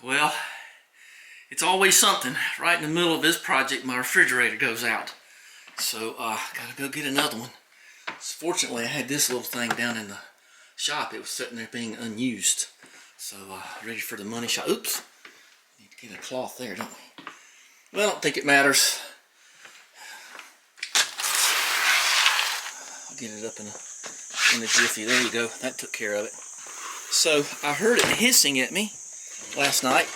Well, it's always something. Right in the middle of this project, my refrigerator goes out. So, gotta go get another one. Fortunately, I had this little thing down in the shop. It was sitting there being unused. So, ready for the money shot. Oops. Need to get a cloth there, don't we? Well, I don't think it matters. I'll get it up in a jiffy. There you go. That took care of it. So, I heard it hissing at me last night.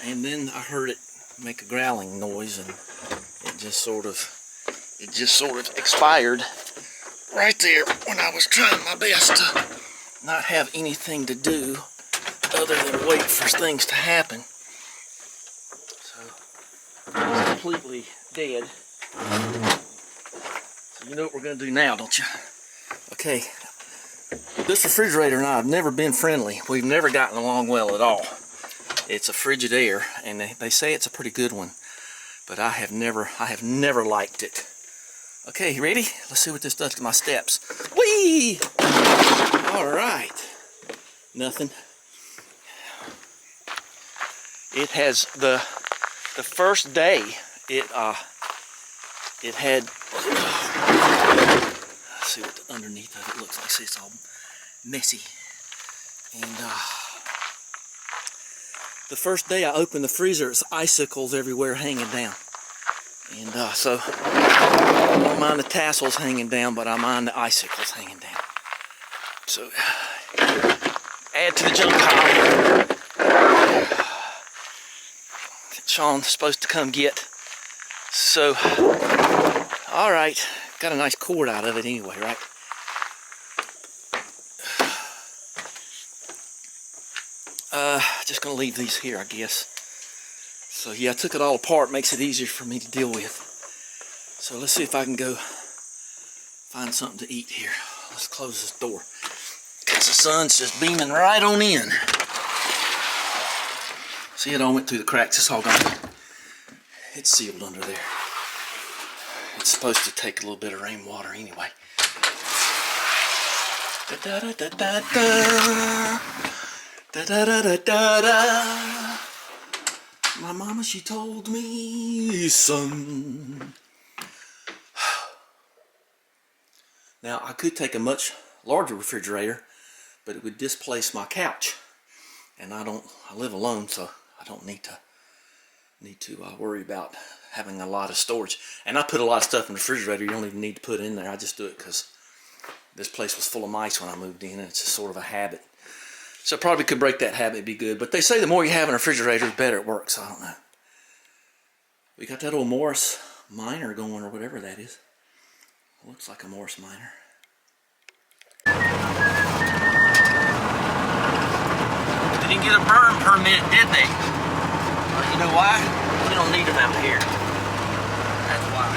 And then I heard it make a growling noise, and it just sort of expired right there when I was trying my best to not have anything to do other than wait for things to happen. So it's completely dead. So you know what we're going to do now, don't you? Okay, this refrigerator and I have never been friendly. We've never gotten along well at all. It's a Frigidaire, and they say it's a pretty good one, but I have never liked it. Okay, you ready? Let's see what this does to my steps. Whee! All right. Nothing. It has the first day it had. Let's see what the underneath of it looks like. See, it's all messy, and the first day I opened the freezer, it's icicles everywhere hanging down. And so, I don't mind the tassels hanging down, but I mind the icicles hanging down. So, add to the junk pile. Sean's supposed to come get. So, alright, got a nice cord out of it anyway, right? Just gonna leave these here, I guess. So yeah, I took it all apart, makes it easier for me to deal with. So let's see if I can go find something to eat here. Let's close this door, because the sun's just beaming right on in. See, it all went through the cracks. It's all gone. It's sealed under there. It's supposed to take a little bit of rainwater anyway. Da da da da da. Da da da da da da. My mama, she told me, son. Now, I could take a much larger refrigerator, but it would displace my couch. And I live alone, so I don't need to worry about having a lot of storage. And I put a lot of stuff in the refrigerator you don't even need to put in there. I just do it because this place was full of mice when I moved in, and it's just sort of a habit. So I probably could break that habit, be good. But they say the more you have in a refrigerator, the better it works. So I don't know. We got that old Morris Minor going, or whatever that is. Looks like a Morris Minor. They didn't get a burn permit, did they? Well, you know why? We don't need them out here. That's why.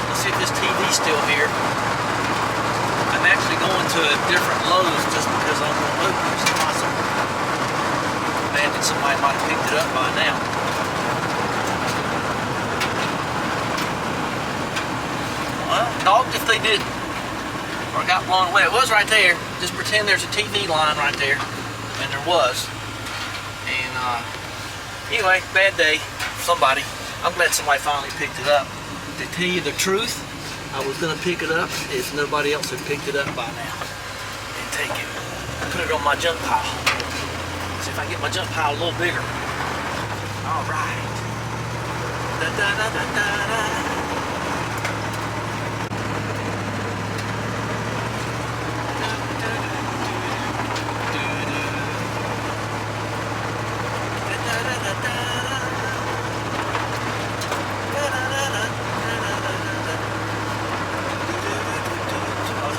Let's see if this TV's still here. I'm actually going to a different Lowe's just because I'm going to open it. Possible. Imagine somebody might have picked it up by now. Well, dogged if they didn't. Or got blown away. It was right there. Just pretend there's a TV line right there. And there was. And anyway, bad day for somebody. I'm glad somebody finally picked it up. To tell you the truth, I was going to pick it up if nobody else had picked it up by now. And take it. Put it on my junk pile. See if I can get my junk pile a little bigger. Alright. Da da da da da da.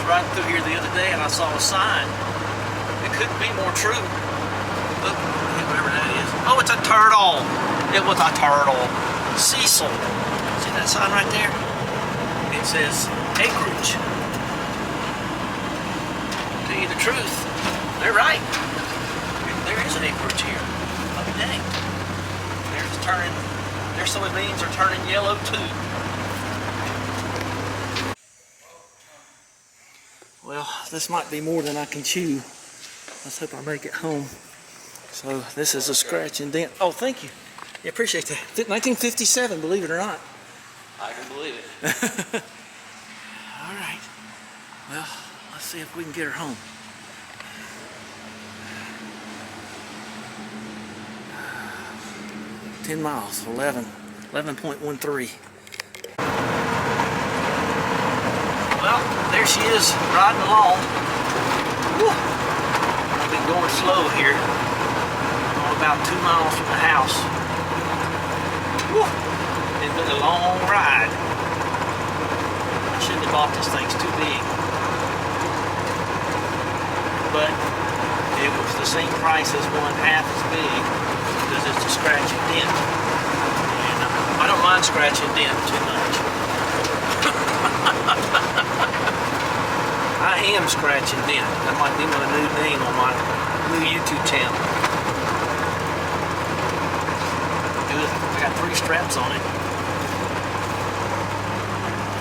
Riding through here the other day and I saw a sign. It couldn't be more true. Look, whatever that is. Oh, it's a turtle. It was a turtle. Cecil. See that sign right there? It says acreage. Tell you the truth, they're right. There is an acreage here. Oh, dang. There their soybeans are turning yellow too. Well, this might be more than I can chew. Let's hope I make it home. So this is a scratch and dent. Oh, thank you. Yeah, appreciate that. 1957, believe it or not. I can believe it. All right. Well, let's see if we can get her home. Uh, 10 miles, 11.13. Well, there she is, riding along. Whew. I've been going slow here. I'm about 2 miles from the house. Whew. It's been a long ride. I shouldn't have bought this thing, it's too big. But it was the same price as one half as big because it's a scratch and dent. And I don't mind scratch and dent too much. I am Scratch and Dent. That might be my new name on my new YouTube channel. Good. I got 3 straps on it.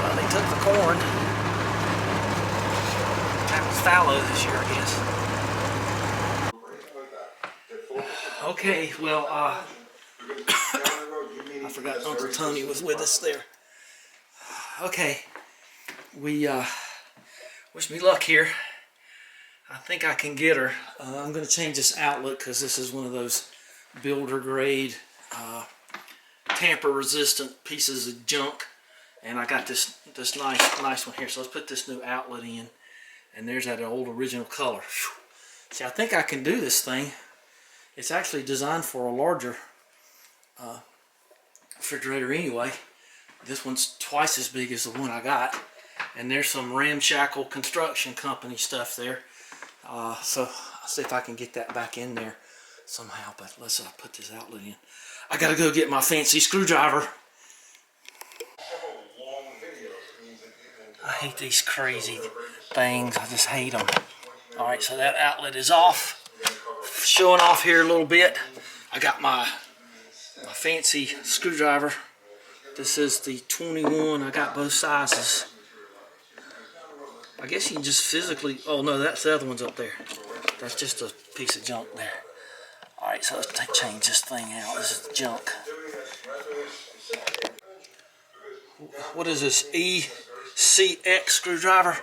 Well, they took the corn. That was fallow this year, I guess. Okay, well, I forgot Uncle Tony was with us there. Okay, we wish me luck here. I think I can get her. I'm going to change this outlet because this is one of those builder grade, tamper resistant pieces of junk, and I got this nice one here. So let's put this new outlet in, and there's that old original color. Whew. See, I think I can do this thing. It's actually designed for a larger refrigerator anyway. This one's twice as big as the one I got, and there's some ramshackle construction company stuff there. So I'll see if I can get that back in there somehow, but let's put this outlet in. I gotta go get my fancy screwdriver. I hate these crazy things, I just hate them. Alright, so that outlet is off. Showing off here a little bit. I got my fancy screwdriver. This is the 21. I got both sizes. I guess you can just physically... Oh no, that's the other one's up there. That's just a piece of junk there. Alright, so let's change this thing out. This is junk. What is this? ECX screwdriver?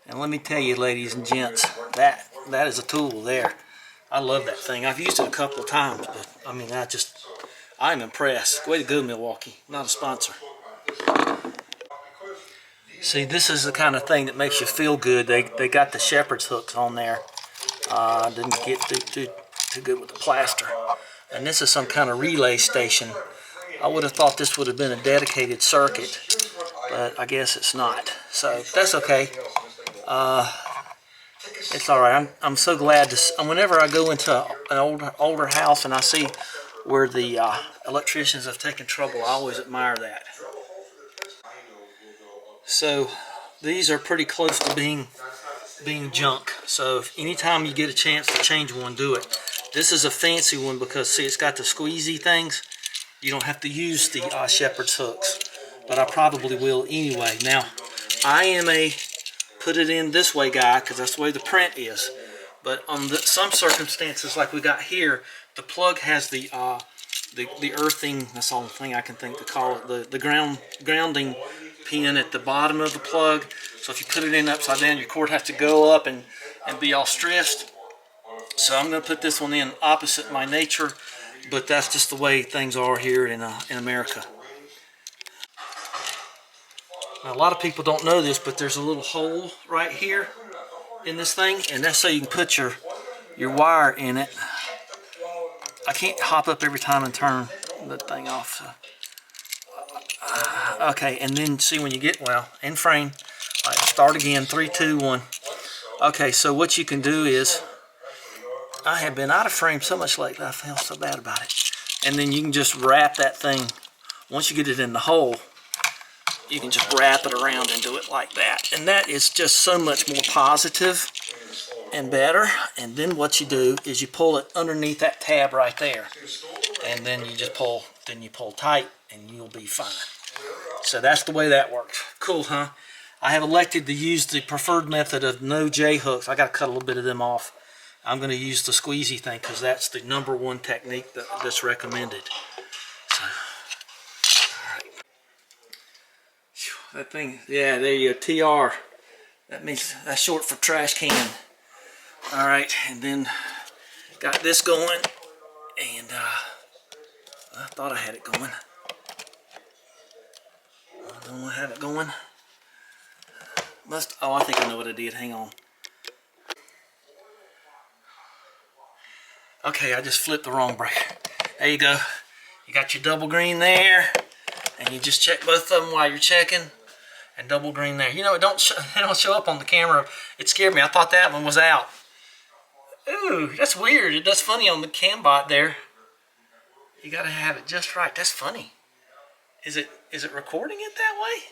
And let me tell you, ladies and gents, that is a tool there. I love that thing. I've used it a couple of times, but I mean, I'm impressed. Way to go, Milwaukee. Not a sponsor. See, this is the kind of thing that makes you feel good. They got the shepherd's hooks on there. Didn't get too good with the plaster. And this is some kind of relay station. I would have thought this would have been a dedicated circuit, but I guess it's not. So that's okay. It's all right. I'm so glad to. Whenever I go into an older house and I see where the electricians have taken trouble, I always admire that. So these are pretty close to being junk. So if anytime you get a chance to change one, do it. This is a fancy one because see, it's got the squeezy things. You don't have to use the shepherd's hooks, but I probably will anyway. Now, I am a put it in this way guy because that's the way the print is. But on some circumstances, like we got here, the plug has the earthing. That's the only thing I can think to call it. The grounding pin at the bottom of the plug. So if you put it in upside down, your cord has to go up and be all stressed. So I'm going to put this one in opposite my nature, but that's just the way things are here in America. Now, a lot of people don't know this, but there's a little hole right here in this thing, and that's so you can put your wire in it. I can't hop up every time and turn the thing off. So. Okay, and then see when you get, well, in frame. All right, start again, 3, 2, 1. Okay, so what you can do is, I have been out of frame so much lately, I feel so bad about it. And then you can just wrap that thing, once you get it in the hole, you can just wrap it around and do it like that. And that is just so much more positive and better. And then what you do is you pull it underneath that tab right there. And then you just pull then you pull tight and you'll be fine. So that's the way that works. Cool, huh? I have elected to use the preferred method of no J-hooks. I got to cut a little bit of them off. I'm going to use the squeezy thing because that's the #1 technique that's recommended. So, all right. That thing, yeah, there you go, TR. That means that's short for trash can. All right, and then got this going, and I thought I had it going. I don't have it going. Oh, I think I know what I did. Hang on. Okay, I just flipped the wrong breaker. There you go. You got your double green there, and you just check both of them while you're checking, and double green there. You know, it don't show up on the camera. It scared me. I thought that one was out. Ooh, that's weird. That's funny on the CamBot there. You gotta have it just right. That's funny. Is it recording it that way?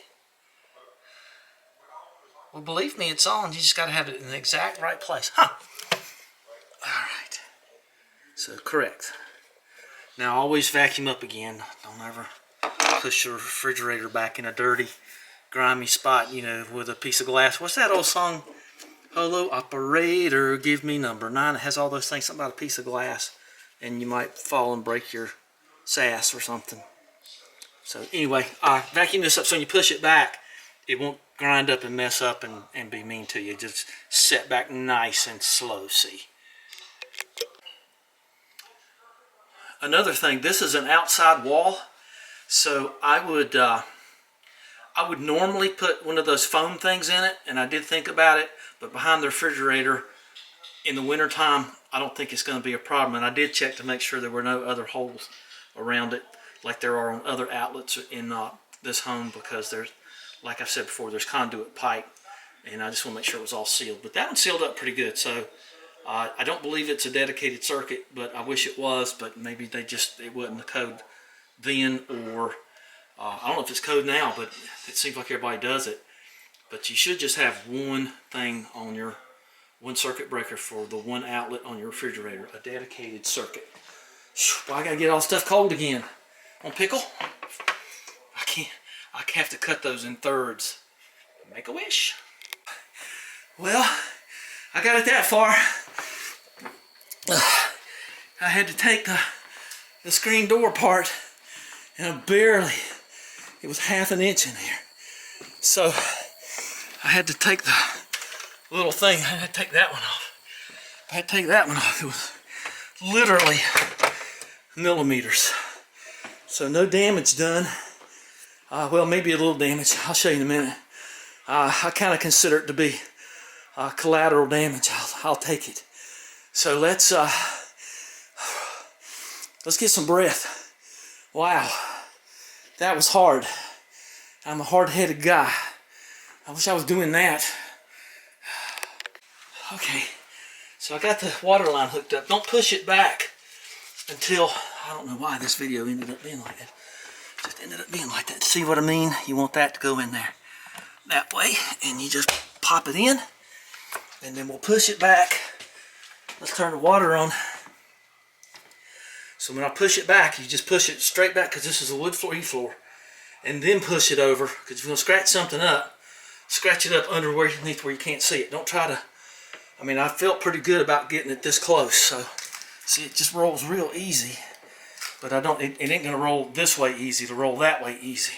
Well, believe me, it's on. You just gotta have it in the exact right place. Huh. All right. So, correct. Now, always vacuum up again. Don't ever push your refrigerator back in a dirty, grimy spot, you know, with a piece of glass. What's that old song? Hello, operator, give me number 9. It has all those things, something about a piece of glass, and you might fall and break your sass or something. So, anyway, vacuum this up so when you push it back, it won't grind up and mess up and be mean to you. Just set back nice and slow, see. Another thing, this is an outside wall, so I would normally put one of those foam things in it, and I did think about it, but behind the refrigerator in the wintertime, I don't think it's going to be a problem. And I did check to make sure there were no other holes around it like there are on other outlets in this home, because there's, like I said before, there's conduit pipe, and I just want to make sure it was all sealed. But that one sealed up pretty good, so I don't believe it's a dedicated circuit, but I wish it was, but maybe it wasn't the code then, or I don't know if it's code now, but it seems like everybody does it. But you should just have one thing on your, one circuit breaker for the one outlet on your refrigerator, a dedicated circuit. Well, I gotta get all stuff cold again. On Pickle, I have to cut those in thirds. Make a wish. Well, I got it that far. I had to take the screen door apart, and it was half an inch in there. So I had to take the little thing, I had to take that one off. I had to take that one off. It was literally millimeters. So no damage done. Well, maybe a little damage. I'll show you in a minute. I kind of consider it to be collateral damage. I'll take it. So let's get some breath. Wow, that was hard. I'm a hard-headed guy. I wish I was doing that. Okay, so I got the water line hooked up. Don't push it back until, I don't know why this video ended up being like that. Just ended up being like that. See what I mean? You want that to go in there that way, and you just pop it in, and then we'll push it back. Let's turn the water on. So when I push it back, you just push it straight back, because this is a wood floor, and then push it over, because if you're going to scratch something up, scratch it up underneath where you can't see it. Don't try to, I mean, I felt pretty good about getting it this close, so see, it just rolls real easy, but it ain't going to roll this way easy, to roll that way easy.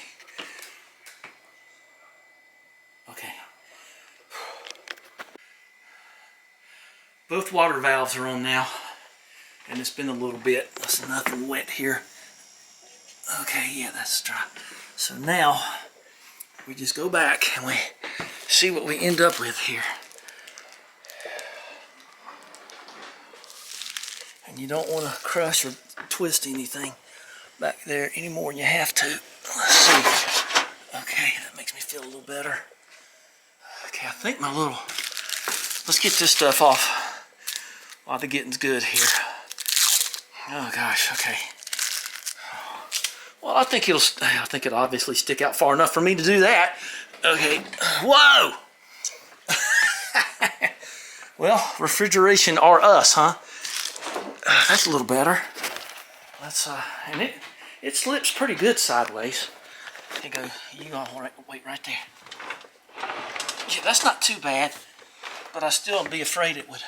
Okay. Both water valves are on now, and it's been a little bit. There's nothing wet here. Okay, yeah, that's dry. So now we just go back and we see what we end up with here. And you don't want to crush or twist anything back there any more than you have to. Let's see. Okay, that makes me feel a little better. Okay, I think let's get this stuff off while the getting's good here. Oh gosh, okay. Well, I think it'll obviously stick out far enough for me to do that. Okay, whoa! Well, refrigeration are us, huh? That's a little better. Let's, and It slips pretty good sideways. You go, you gonna wait right there. Yeah, that's not too bad, but I still be afraid it would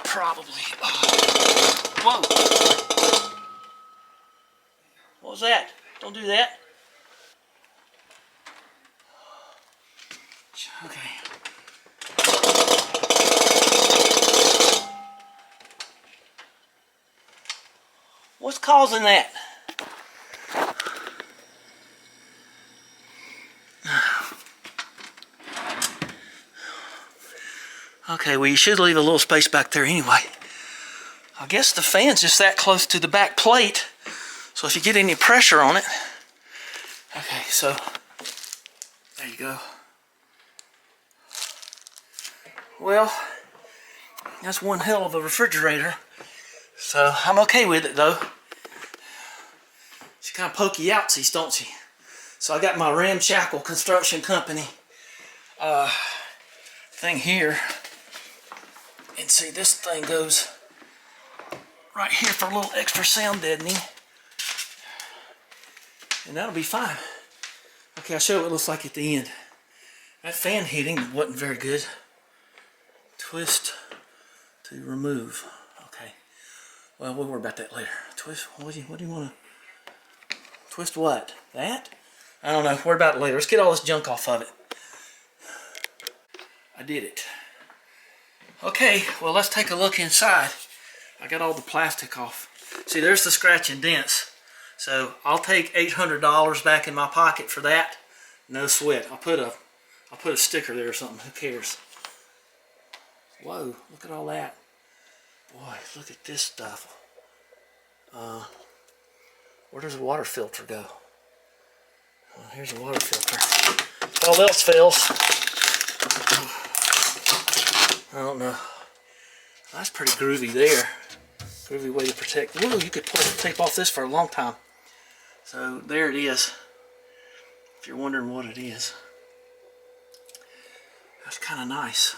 probably, whoa. What was that? Don't do that. Okay. What's causing that? Okay, well you should leave a little space back there anyway. I guess the fan's just that close to the back plate, so if you get any pressure on it. Okay, so there you go. Well, that's one hell of a refrigerator. So I'm okay with it though. She kind of pokey outsies, don't she? So I got my ramshackle construction company thing here. And see, this thing goes right here for a little extra sound deadening. And that'll be fine. Okay, I'll show you what it looks like at the end. That fan heating wasn't very good. Twist to remove. Okay. Well, we'll worry about that later. Twist, what do you want to... Twist what? That? I don't know. Worry about it later. Let's get all this junk off of it. I did it. Okay, well let's take a look inside. I got all the plastic off. See, there's the scratch and dents. So I'll take $800 back in my pocket for that. No sweat. I'll put a sticker there or something. Who cares? Whoa, look at all that. Boy, look at this stuff. Where does the water filter go? Well, here's a water filter. If all else fails, I don't know. That's pretty groovy there. Groovy way to protect. Whoa, you could pull the tape off this for a long time. So there it is. If you're wondering what it is. That's kind of nice.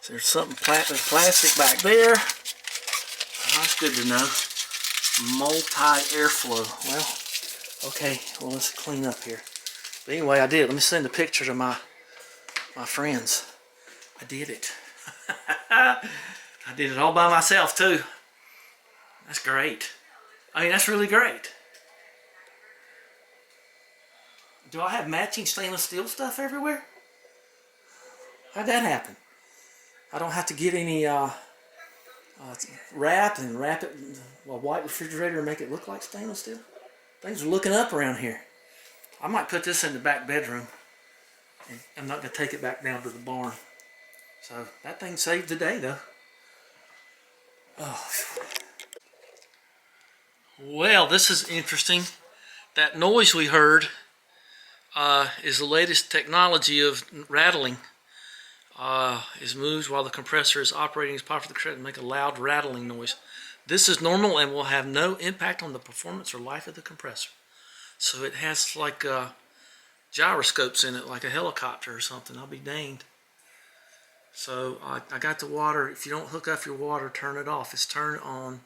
So there's something plastic back there. Oh, that's good to know. Multi-airflow. Well, okay. Well, let's clean up here. But anyway, I did. Let me send a picture to my friends. I did it. I did it all by myself too. That's great. I mean, that's really great. Do I have matching stainless steel stuff everywhere? How'd that happen? I don't have to get any wrap it in a white refrigerator and make it look like stainless steel. Things are looking up around here. I might put this in the back bedroom. And I'm not going to take it back down to the barn. So that thing saved the day though. Oh. Well, this is interesting. That noise we heard is the latest technology of rattling. Is moved while the compressor is operating as part of the compressor to make a loud rattling noise. This is normal and will have no impact on the performance or life of the compressor. So it has like gyroscopes in it, like a helicopter or something. I'll be danged. So I got the water. If you don't hook up your water, turn it off. It's turned on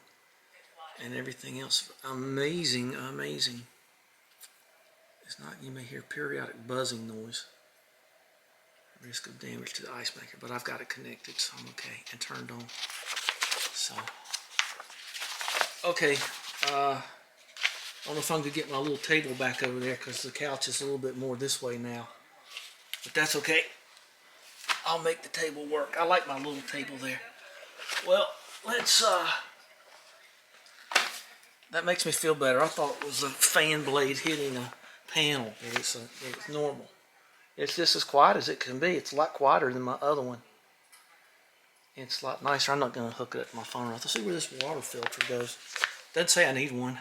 and everything else. Amazing, amazing. It's not, you may hear periodic buzzing noise. Risk of damage to the ice maker, but I've got it connected, so I'm okay, and turned on. So, okay, I don't know if I'm going to get my little table back over there because the couch is a little bit more this way now. But that's okay. I'll make the table work. I like my little table there. Well, let's, that makes me feel better. I thought it was a fan blade hitting a panel, but it's normal. It's just as quiet as it can be. It's a lot quieter than my other one. It's a lot nicer. I'm not going to hook it up to my phone. Let's see where this water filter goes. Doesn't say I need one.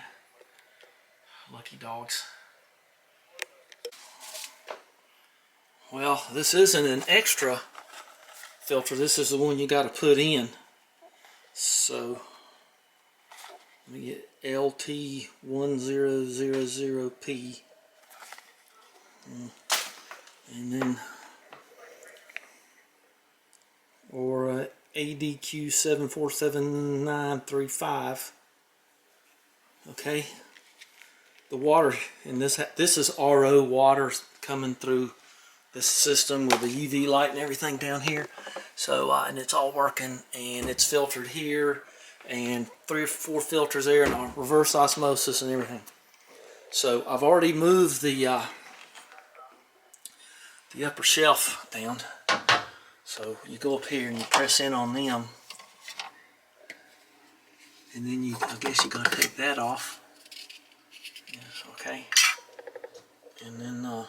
Lucky dogs. Well, this isn't an extra filter. This is the one you got to put in. So, let me get LT1000P. And then, or ADQ747935. Okay, the water in this is RO water coming through this system with the UV light and everything down here. So and it's all working, and it's filtered here, and 3 or 4 filters there, and reverse osmosis and everything. So I've already moved the upper shelf down. So you go up here and you press in on them, and then I guess you gotta take that off. Yes, okay. And then all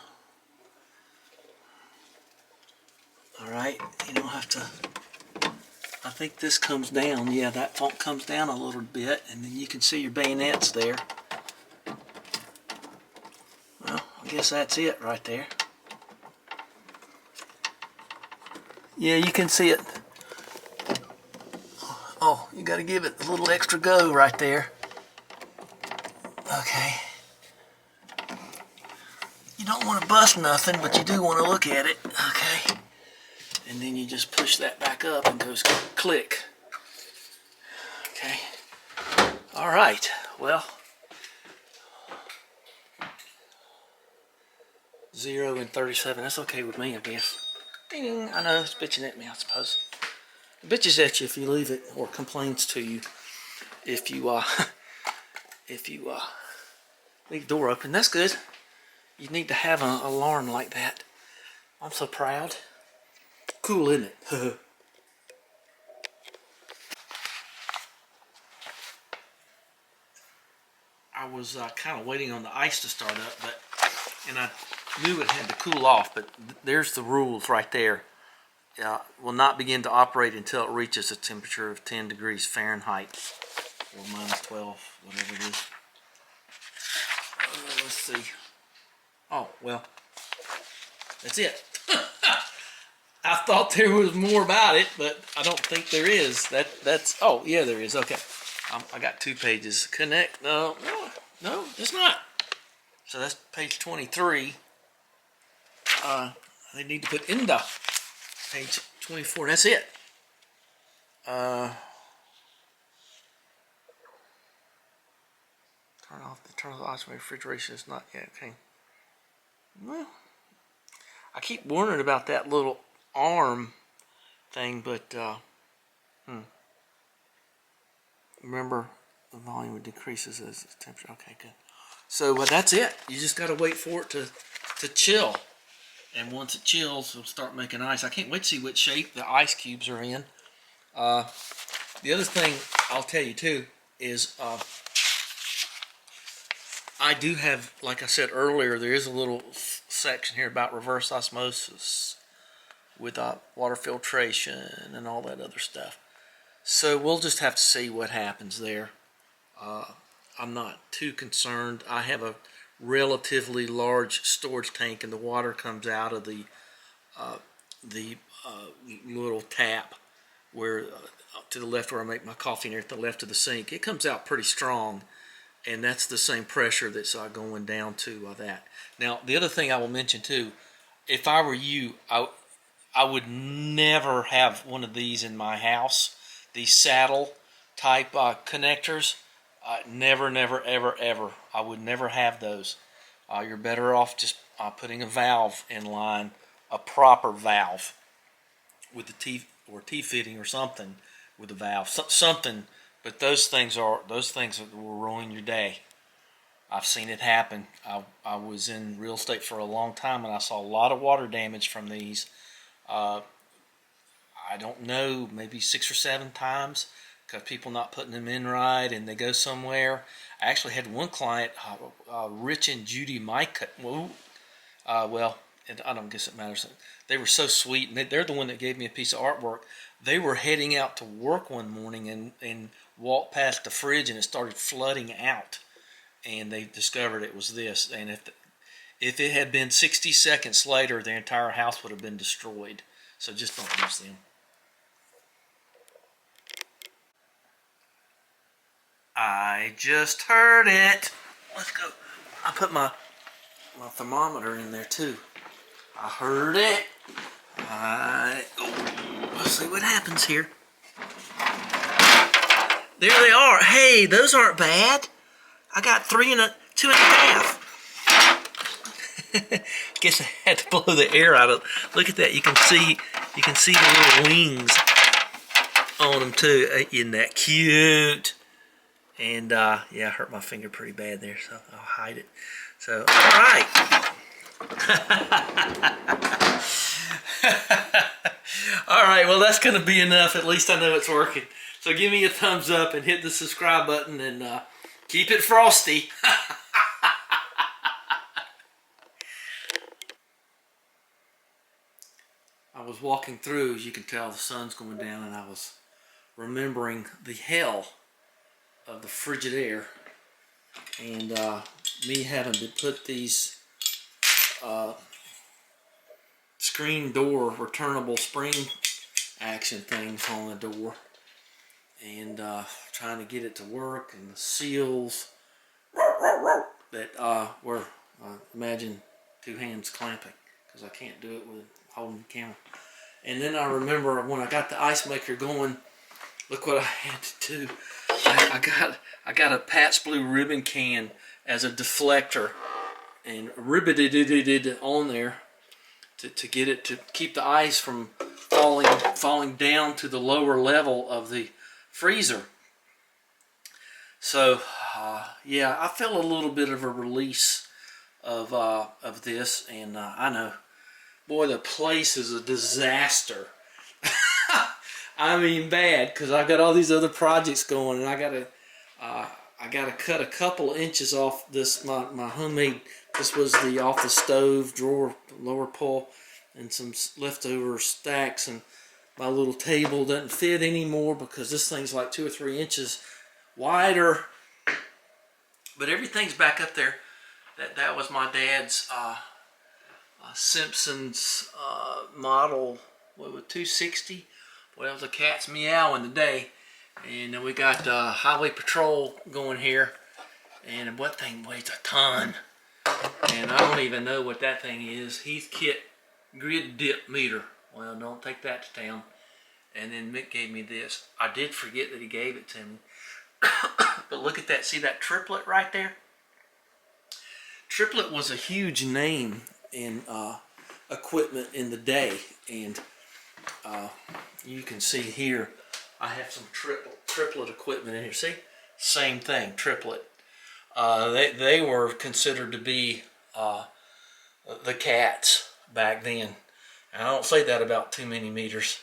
right, you don't have to. I think this comes down. Yeah, that font comes down a little bit, and then you can see your bayonets there. Well, I guess that's it right there. Yeah, you can see it. Oh, you got to give it a little extra go right there. Okay. You don't want to bust nothing, but you do want to look at it. Okay. And then you just push that back up and goes click. Okay. All right. Well, 0 and 37. That's okay with me, I guess. Ding! I know it's bitching at me, I suppose. It bitches at you if you leave it, or complains to you if you leave the door open. That's good. You need to have an alarm like that. I'm so proud. Cool, isn't it? I was kind of waiting on the ice to start up, and I knew it had to cool off, but there's the rules right there. Will not begin to operate until it reaches a temperature of 10 degrees Fahrenheit, or -12, whatever it is. Let's see. Oh, well, that's it. I thought there was more about it, but I don't think there is. That's oh yeah, there is. Okay, I got 2 pages. Connect. No, it's not. So that's page 23. They need to put into page 24. That's it. Turn off the automatic refrigeration. Is not yet. Okay. Well, I keep wondering about that little arm thing, but remember, the volume decreases as the temperature. Okay, good. So that's it. You just got to wait for it to chill, and once it chills, it'll start making ice. I can't wait to see what shape the ice cubes are in. The other thing I'll tell you too is I do have, like I said earlier, there is a little section here about reverse osmosis with water filtration and all that other stuff. So we'll just have to see what happens there. I'm not too concerned. I have a relatively large storage tank, and the water comes out of the little tap where to the left where I make my coffee, and at the left of the sink. It comes out pretty strong, and that's the same pressure that's going down to that. Now, the other thing I will mention too, if I were you, I would never have one of these in my house. These saddle type connectors. Never, never, ever, ever. I would never have those. You're better off just putting a valve in line, a proper valve with the T-fitting or something with a valve, something. But those things will ruin your day. I've seen it happen. I was in real estate for a long time, and I saw a lot of water damage from these. I don't know, maybe 6 or 7 times. Because people not putting them in right, and they go somewhere. I actually had one client, Rich and Judy Mike. Well, I don't guess it matters. They were so sweet, and they're the one that gave me a piece of artwork. They were heading out to work one morning and walked past the fridge, and it started flooding out. And they discovered it was this. And if it had been 60 seconds later, the entire house would have been destroyed. So just don't use them. I just heard it. Let's go. I put my thermometer in there too. I heard it. Let's see what happens here. There they are. Hey, those aren't bad. I got 3 2.5. Guess I had to blow the air out of it. Look at that. You can see the little wings on them too. Isn't that cute? And yeah, I hurt my finger pretty bad there, so I'll hide it. So, all right. All right, well, that's going to be enough. At least I know it's working. So give me a thumbs up and hit the subscribe button and keep it frosty. I was walking through, as you can tell, the sun's going down, and I was remembering the hell of the Frigidaire, and me having to put these screen door returnable spring action things on the door, and trying to get it to work, and the seals that were, imagine 2 hands clamping, because I can't do it with holding the camera. And then I remember when I got the ice maker going, look what I had to do. I got a Pat's Blue ribbon can as a deflector and ribbited it on there to get it to keep the ice from falling down to the lower level of the freezer. So yeah, I felt a little bit of a release of this, and I know, boy, the place is a disaster. I mean, bad, because I got all these other projects going, and I gotta cut a couple inches off this my homemade. This was the off the stove drawer lower pull, and some leftover stacks, and my little table doesn't fit anymore because this thing's like 2 or 3 inches wider. But everything's back up there. That was my dad's Simpsons model, what was it, 260? Well, it was a cat's meowing today. And then we got Highway Patrol going here. And what thing weighs a ton. And I don't even know what that thing is. Heathkit grid dip meter. Well, don't take that to town. And then Mick gave me this. I did forget that he gave it to me. But look at that. See that triplet right there? Triplet was a huge name in equipment in the day. And you can see here, I have some triplet equipment in here. See? Same thing, triplet. They were considered to be the cats back then. And I don't say that about too many meters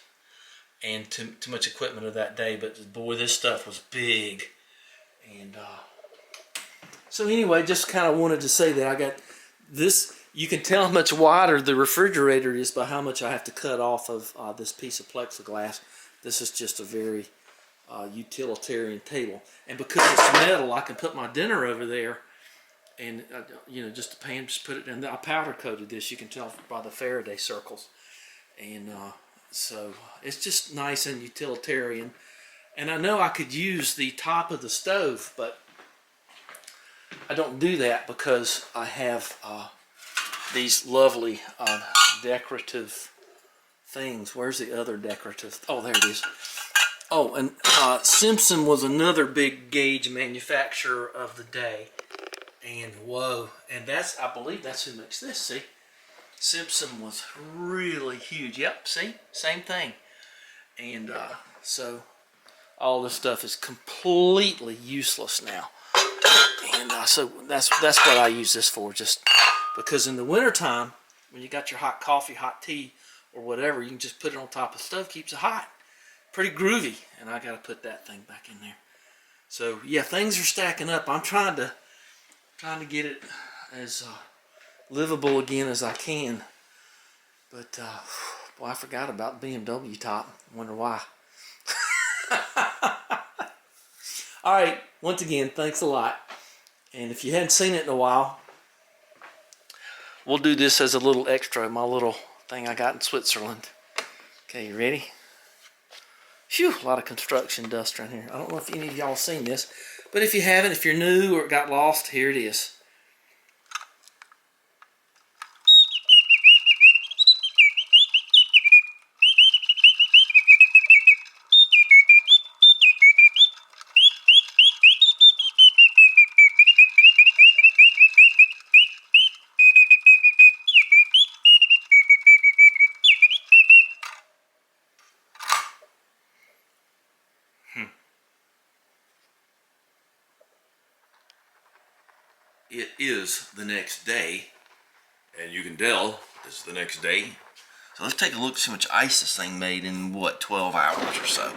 and too much equipment of that day, but boy, this stuff was big. And so anyway, just kind of wanted to say that I got this. You can tell how much wider the refrigerator is by how much I have to cut off of this piece of plexiglass. This is just a very utilitarian table, and because it's metal, I can put my dinner over there, and you know, just a pan, just put it in. I powder coated this. You can tell by the Faraday circles, and so it's just nice and utilitarian. And I know I could use the top of the stove, but I don't do that because I have these lovely decorative things. Where's the other decorative? Oh, there it is. Oh, and Simpson was another big gauge manufacturer of the day. And whoa, and that's, I believe that's who makes this, see? Simpson was really huge. Yep, see? Same thing. And so all this stuff is completely useless now. And so that's what I use this for, just because in the wintertime, when you got your hot coffee, hot tea, or whatever, you can just put it on top of the stove, keeps it hot. Pretty groovy. And I got to put that thing back in there. So yeah, things are stacking up. I'm trying to get it as livable again as I can. But boy, I forgot about BMW top. Wonder why. All right, once again, thanks a lot. And if you hadn't seen it in a while, we'll do this as a little extra, my little thing I got in Switzerland. Okay, you ready? Phew, a lot of construction dust around here. I don't know if any of y'all seen this, but if you haven't, if you're new or got lost, here it is. it is the next day, and you can tell it's the next day. So let's take a look at see how much ice this thing made in what, 12 hours or so.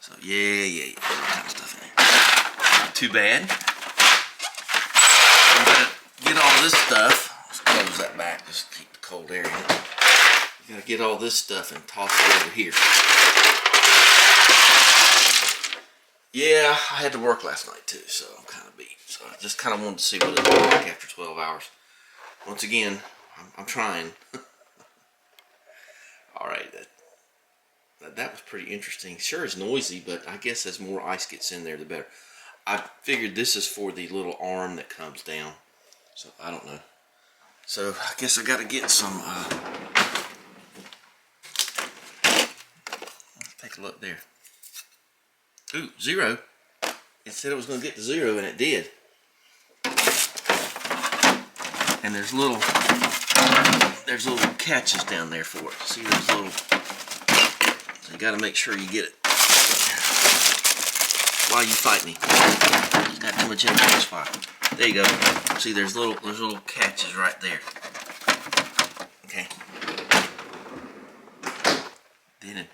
So yeah, all kind of stuff in there. Not too bad. I'm gonna get all this stuff. Let's close that back, just keep the cold air in. You gotta get all this stuff and toss it over here. Yeah, I had to work last night too, so I'm kind of beat. So I just kind of wanted to see what it looked like after 12 hours. Once again, I'm trying. All right, that was pretty interesting. Sure, it's noisy, but I guess as more ice gets in there, the better. I figured this is for the little arm that comes down, so I don't know. So I guess I got to get some. Let's take a look there. Ooh, 0. It said it was going to get to 0, and it did. And there's little catches down there for it. See, there's little. So you got to make sure you get it. Why you fight me? It's got too much in the crossfire. There you go. See, there's little catches right there. Okay. Then